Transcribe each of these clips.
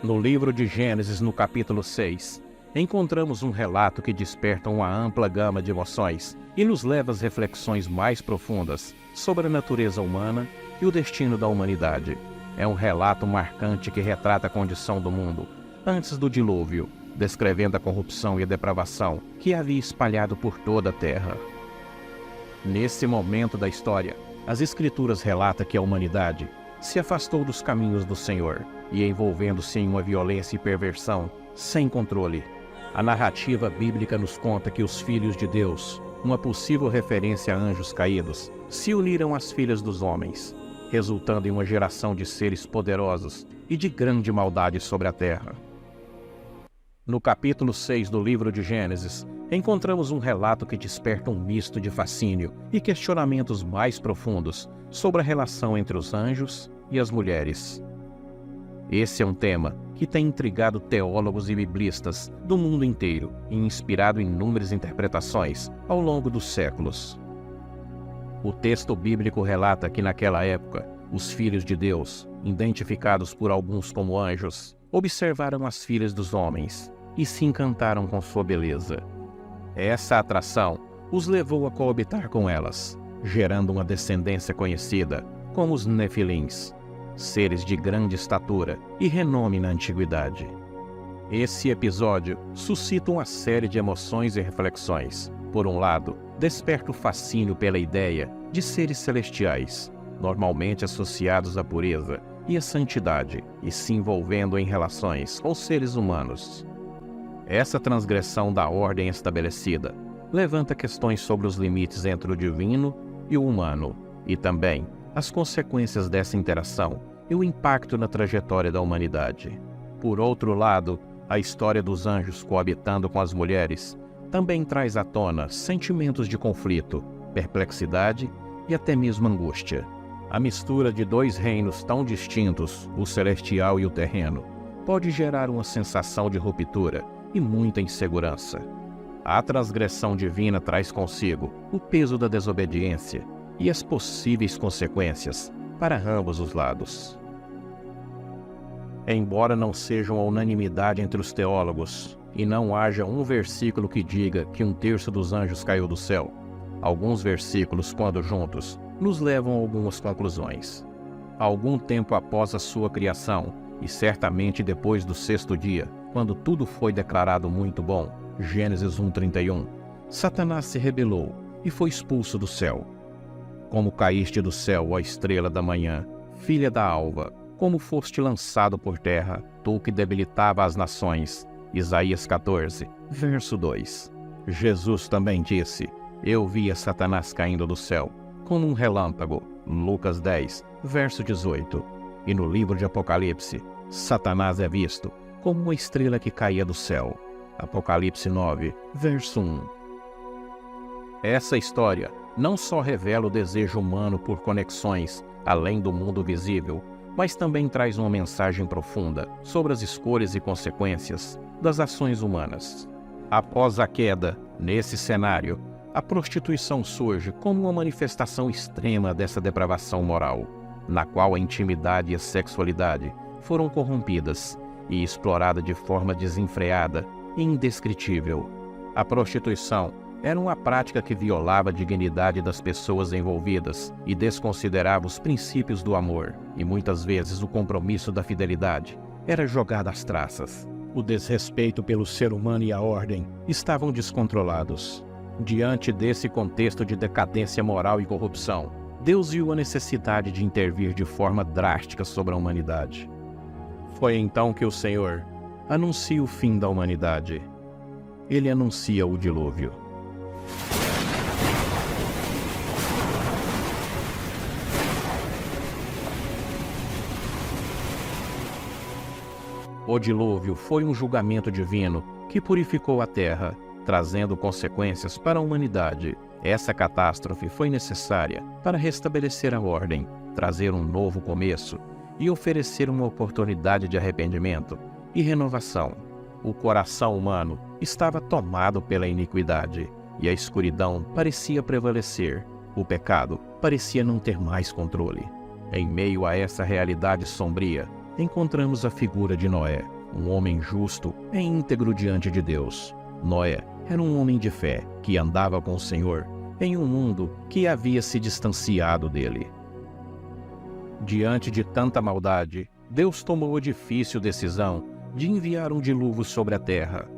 No livro de Gênesis, no capítulo 6, encontramos um relato que desperta uma ampla gama de emoções e nos leva às reflexões mais profundas sobre a natureza humana e o destino da humanidade. É um relato marcante que retrata a condição do mundo antes do dilúvio, descrevendo a corrupção e a depravação que havia espalhado por toda a terra. Nesse momento da história, as Escrituras relatam que a humanidade se afastou dos caminhos do Senhor e envolvendo-se em uma violência e perversão sem controle. A narrativa bíblica nos conta que os filhos de Deus, uma possível referência a anjos caídos, se uniram às filhas dos homens, resultando em uma geração de seres poderosos e de grande maldade sobre a terra. No capítulo 6 do livro de Gênesis, encontramos um relato que desperta um misto de fascínio e questionamentos mais profundos sobre a relação entre os anjos e as mulheres. Esse é um tema que tem intrigado teólogos e biblistas do mundo inteiro e inspirado inúmeras interpretações ao longo dos séculos. O texto bíblico relata que naquela época, os filhos de Deus, identificados por alguns como anjos, observaram as filhas dos homens e se encantaram com sua beleza. Essa atração os levou a coabitar com elas, gerando uma descendência conhecida como os Nefilins, seres de grande estatura e renome na antiguidade. Esse episódio suscita uma série de emoções e reflexões. Por um lado, desperta o fascínio pela ideia de seres celestiais, normalmente associados à pureza e à santidade, e se envolvendo em relações com seres humanos. Essa transgressão da ordem estabelecida levanta questões sobre os limites entre o divino e o humano, e também as consequências dessa interação e o impacto na trajetória da humanidade. Por outro lado, a história dos anjos coabitando com as mulheres também traz à tona sentimentos de conflito, perplexidade e até mesmo angústia. A mistura de dois reinos tão distintos, o celestial e o terreno, pode gerar uma sensação de ruptura e muita insegurança. A transgressão divina traz consigo o peso da desobediência e as possíveis consequências para ambos os lados. Embora não seja uma unanimidade entre os teólogos e não haja um versículo que diga que 1/3 dos anjos caiu do céu, alguns versículos, quando juntos, nos levam a algumas conclusões. Algum tempo após a sua criação, e certamente depois do 6º dia, quando tudo foi declarado muito bom, Gênesis 1:31, Satanás se rebelou e foi expulso do céu. Como caíste do céu, ó estrela da manhã, filha da alva, como foste lançado por terra, tu que debilitava as nações. Isaías 14, verso 2. Jesus também disse: eu via Satanás caindo do céu, como um relâmpago. Lucas 10, verso 18. E no livro de Apocalipse, Satanás é visto como uma estrela que caía do céu. Apocalipse 9, verso 1. Essa história não só revela o desejo humano por conexões além do mundo visível, mas também traz uma mensagem profunda sobre as escolhas e consequências das ações humanas. Após a queda, nesse cenário, a prostituição surge como uma manifestação extrema dessa depravação moral, na qual a intimidade e a sexualidade foram corrompidas e exploradas de forma desenfreada e indescritível. A prostituição era uma prática que violava a dignidade das pessoas envolvidas e desconsiderava os princípios do amor, e muitas vezes o compromisso da fidelidade era jogado às traças. O desrespeito pelo ser humano e a ordem estavam descontrolados. Diante desse contexto de decadência moral e corrupção, Deus viu a necessidade de intervir de forma drástica sobre a humanidade. Foi então que o Senhor anuncia o fim da humanidade. Ele anuncia o dilúvio. O dilúvio foi um julgamento divino que purificou a terra, trazendo consequências para a humanidade. Essa catástrofe foi necessária para restabelecer a ordem, trazer um novo começo e oferecer uma oportunidade de arrependimento e renovação. O coração humano estava tomado pela iniquidade e a escuridão parecia prevalecer. O pecado parecia não ter mais controle. Em meio a essa realidade sombria, encontramos a figura de Noé, um homem justo e íntegro diante de Deus. Noé era um homem de fé que andava com o Senhor em um mundo que havia se distanciado dele. Diante de tanta maldade, Deus tomou a difícil decisão de enviar um dilúvio sobre a terra,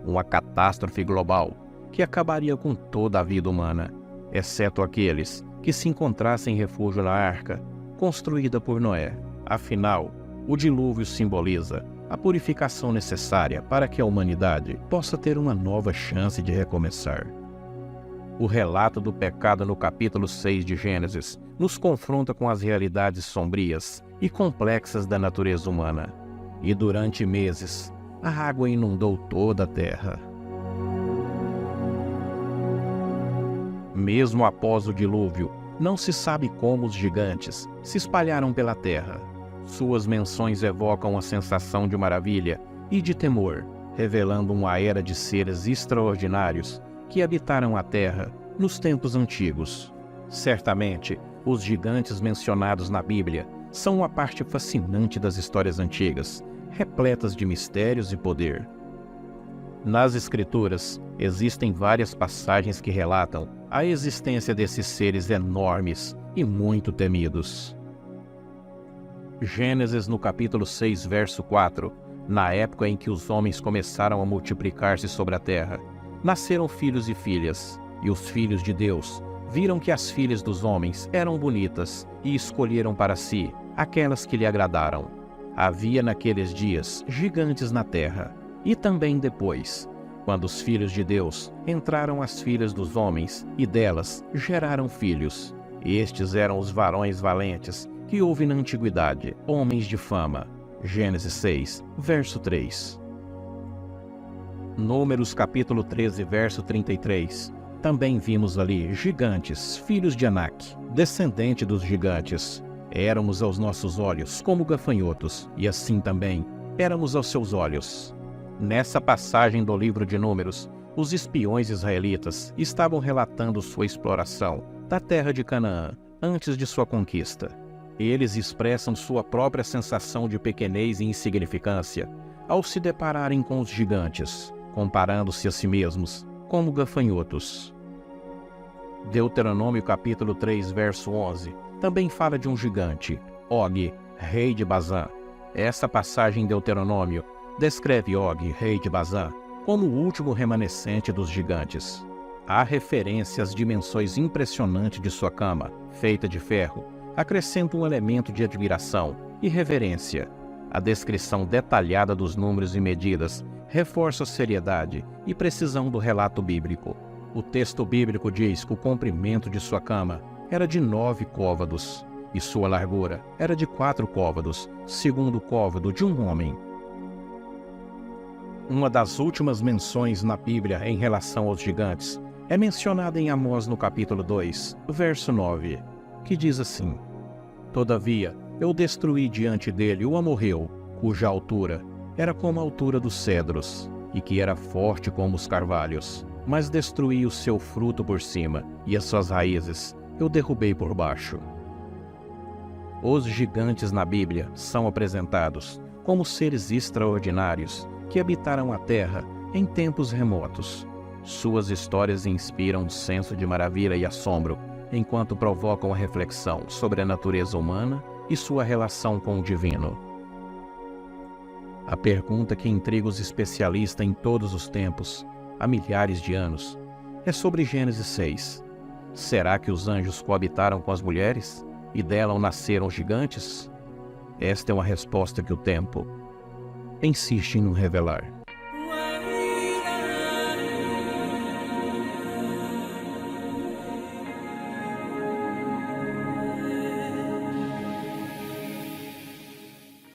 uma catástrofe global que acabaria com toda a vida humana, exceto aqueles que se encontrassem refúgio na arca, construída por Noé. Afinal, o dilúvio simboliza a purificação necessária para que a humanidade possa ter uma nova chance de recomeçar. O relato do pecado no capítulo 6 de Gênesis nos confronta com as realidades sombrias e complexas da natureza humana. E durante meses, a água inundou toda a terra. Mesmo após o dilúvio, não se sabe como os gigantes se espalharam pela terra. Suas menções evocam a sensação de maravilha e de temor, revelando uma era de seres extraordinários que habitaram a terra nos tempos antigos. Certamente, os gigantes mencionados na Bíblia são uma parte fascinante das histórias antigas, repletas de mistérios e poder. Nas Escrituras, existem várias passagens que relatam a existência desses seres enormes e muito temidos. Gênesis no capítulo 6, verso 4, na época em que os homens começaram a multiplicar-se sobre a terra, nasceram filhos e filhas, e os filhos de Deus viram que as filhas dos homens eram bonitas e escolheram para si aquelas que lhe agradaram. Havia naqueles dias gigantes na terra, e também depois, quando os filhos de Deus entraram as filhas dos homens e delas geraram filhos. Estes eram os varões valentes que houve na antiguidade, homens de fama. Gênesis 6, verso 3. Números capítulo 13, verso 33. Também vimos ali gigantes, filhos de Anak, descendente dos gigantes. Éramos aos nossos olhos como gafanhotos, e assim também éramos aos seus olhos. Nessa passagem do livro de Números, os espiões israelitas estavam relatando sua exploração da terra de Canaã antes de sua conquista. Eles expressam sua própria sensação de pequenez e insignificância ao se depararem com os gigantes, comparando-se a si mesmos como gafanhotos. Deuteronômio capítulo 3, verso 11, também fala de um gigante, Og, rei de Bazã. Essa passagem em Deuteronômio descreve Og, rei de Bazã, como o último remanescente dos gigantes. Há referência às dimensões impressionantes de sua cama, feita de ferro, acrescenta um elemento de admiração e reverência. A descrição detalhada dos números e medidas reforça a seriedade e precisão do relato bíblico. O texto bíblico diz que o comprimento de sua cama era de 9 côvados, e sua largura era de 4 côvados, segundo o côvado de um homem. Uma das últimas menções na Bíblia em relação aos gigantes é mencionada em Amós no capítulo 2, verso 9, que diz assim: Todavia, eu destruí diante dele o amorreu, cuja altura era como a altura dos cedros, e que era forte como os carvalhos, mas destruí o seu fruto por cima, e as suas raízes eu derrubei por baixo. Os gigantes na Bíblia são apresentados como seres extraordinários que habitaram a terra em tempos remotos. Suas histórias inspiram um senso de maravilha e assombro, enquanto provocam a reflexão sobre a natureza humana e sua relação com o divino. A pergunta que intriga os especialistas em todos os tempos, há milhares de anos, é sobre Gênesis 6. Será que os anjos coabitaram com as mulheres e dela nasceram gigantes? Esta é uma resposta que o tempo insiste em nos revelar.